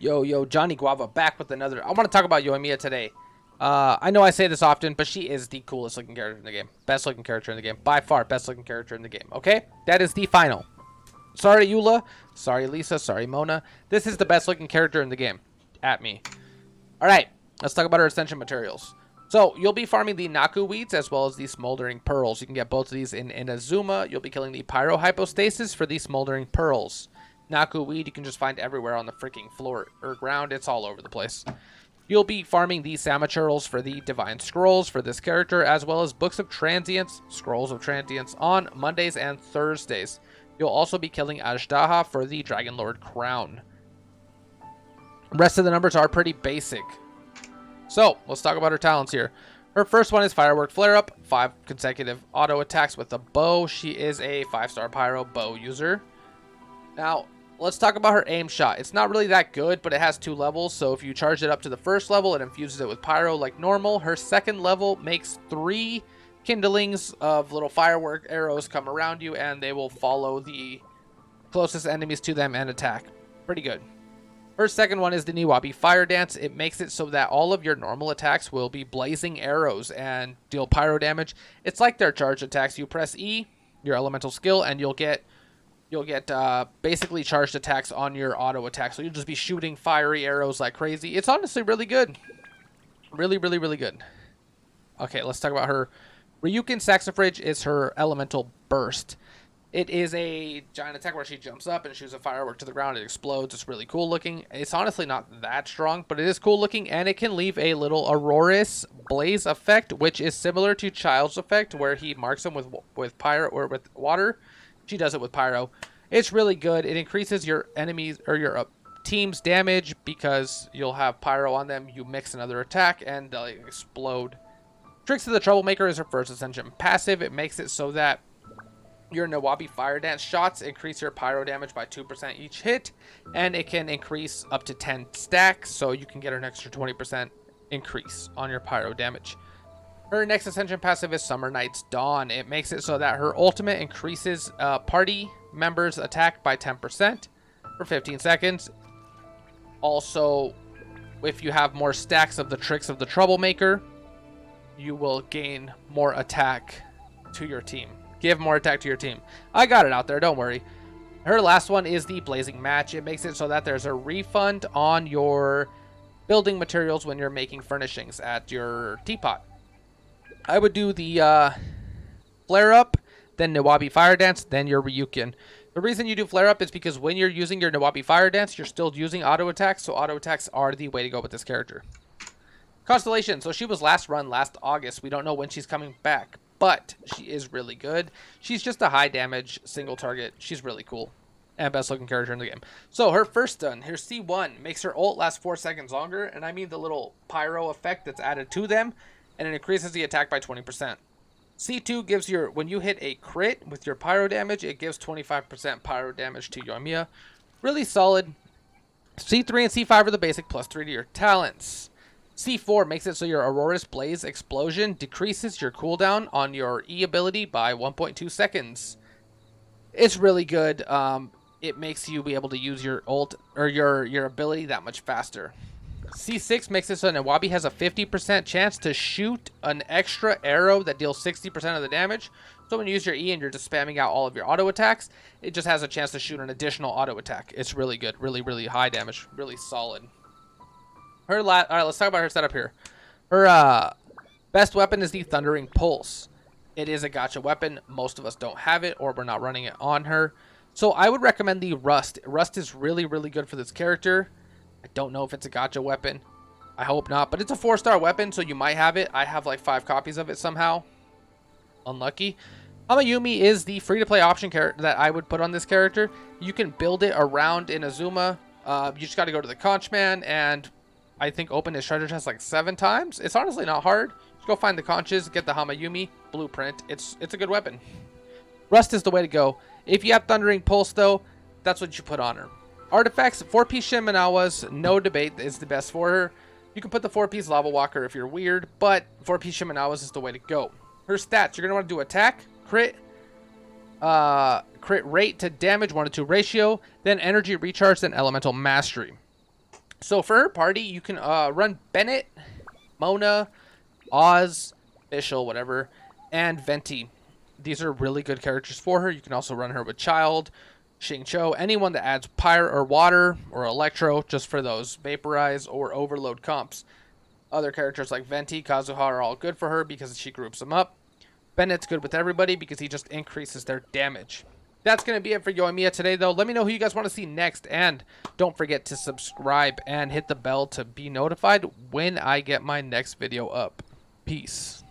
Yo, Johnny Guava back with another. I want to talk about Yoimiya today. I know I say this often, but she is the coolest looking character in the game. Best looking character in the game. By far, best looking character in the game. Okay? That is the final. Sorry, Eula. Sorry, Lisa. Sorry, Mona. This is the best looking character in the game. At me. Alright, let's talk about her ascension materials. So, you'll be farming the Naku weeds as well as the smoldering pearls. You can get both of these in Inazuma. You'll be killing the pyro hypostasis for the smoldering pearls. Naku weed you can just find everywhere on the freaking floor or ground. It's all over the place. You'll be farming the Samaturals for the Divine Scrolls for this character, as well as Books of Transience, Scrolls of Transience, on Mondays and Thursdays. You'll also be killing Ajdaha for the Dragon Lord Crown. Rest of the numbers are pretty basic. So, let's talk about her talents here. Her first one is Firework Flare-Up, 5 consecutive auto attacks with a bow. She is a 5-star Pyro bow user. Now, let's talk about her aim shot. It's not really that good, but it has 2 levels. So if you charge it up to the first level, it infuses it with pyro like normal. Her second level makes 3 kindlings of little firework arrows come around you, and they will follow the closest enemies to them and attack. Pretty good. Her second one is the Niwabi Fire Dance. It makes it so that all of your normal attacks will be blazing arrows and deal pyro damage. It's like their charge attacks. You press E, your elemental skill, and you'll get basically charged attacks on your auto attack. So you'll just be shooting fiery arrows like crazy. It's honestly really good. Really, really, really good. Okay, let's talk about her. Ryukin Saxifrage is her elemental burst. It is a giant attack where she jumps up and shoots a firework to the ground. It explodes. It's really cool looking. It's honestly not that strong, but it is cool looking, and it can leave a little Auroris blaze effect, which is similar to Child's effect, where he marks them with pyro or with water. She does it with pyro. It's really good. It increases your enemies or your team's damage because you'll have pyro on them. You mix another attack and they'll explode. Tricks of the Troublemaker is her first ascension passive. It makes it so that your Nawabi Fire Dance shots increase your pyro damage by 2% each hit, and it can increase up to 10 stacks, so you can get an extra 20% increase on your pyro damage. Her next ascension passive is Summer Night's Dawn. It makes it so that her ultimate increases party members' attack by 10% for 15 seconds. Also, if you have more stacks of the Tricks of the Troublemaker, you will gain more attack to your team. Give more attack to your team. I got it out there, don't worry. Her last one is the Blazing Match. It makes it so that there's a refund on your building materials when you're making furnishings at your teapot. I would do the Flare Up, then Nawabi Fire Dance, then your Ryukin. The reason you do Flare Up is because when you're using your Nawabi Fire Dance, you're still using auto attacks, so auto attacks are the way to go with this character. Constellation. So she was last run last August. We don't know when she's coming back, but she is really good. She's just a high damage single target. She's really cool and best looking character in the game. So her first stun, her C1, makes her ult last 4 seconds longer, and I mean the little pyro effect that's added to them, and it increases the attack by 20%. C2 gives your, when you hit a crit with your pyro damage, it gives 25% pyro damage to Yoimiya. Really solid. C3 and C5 are the basic, plus 3 to your talents. C4 makes it so your Auroris Blaze Explosion decreases your cooldown on your E ability by 1.2 seconds. It's really good. It makes you be able to use your ult or your ability that much faster. C6 makes it so Nawabi has a 50% chance to shoot an extra arrow that deals 60% of the damage. So when you use your E and you're just spamming out all of your auto attacks, it just has a chance to shoot an additional auto attack. It's really good. Really, really high damage. Really solid. All right, let's talk about her setup here. Her best weapon is the Thundering Pulse. It is a gacha weapon. Most of us don't have it, or we're not running it on her. So I would recommend the Rust. Rust is really, really good for this character. I don't know if it's a gacha weapon. I hope not, but it's a 4-star weapon, so you might have it. I have like 5 copies of it somehow. Unlucky. Hamayumi is the free-to-play option character that I would put on this character. You can build it around Inazuma. You just got to go to the conch man and I think open his treasure chest like 7 times. It's honestly not hard. Just go find the conches, get the Hamayumi blueprint. It's a good weapon. Rust is the way to go. If you have Thundering Pulse though, that's what you put on her. Artifacts, 4-piece Shimenawas, no debate, is the best for her. You can put the 4-piece Lava Walker if you're weird, but 4-piece Shimenawas is the way to go. Her stats, you're going to want to do attack, crit rate to damage 1-to-2 ratio, then energy recharge, then elemental mastery. So for her party, you can run Bennett, Mona, Oz, Fischl, whatever, and Venti. These are really good characters for her. You can also run her with Child, Xingqiu, anyone that adds Pyre or Water or Electro just for those Vaporize or Overload comps. Other characters like Venti, Kazuha are all good for her because she groups them up. Bennett's good with everybody because he just increases their damage. That's going to be it for Yoimiya today, though. Let me know who you guys want to see next, and don't forget to subscribe and hit the bell to be notified when I get my next video up. Peace.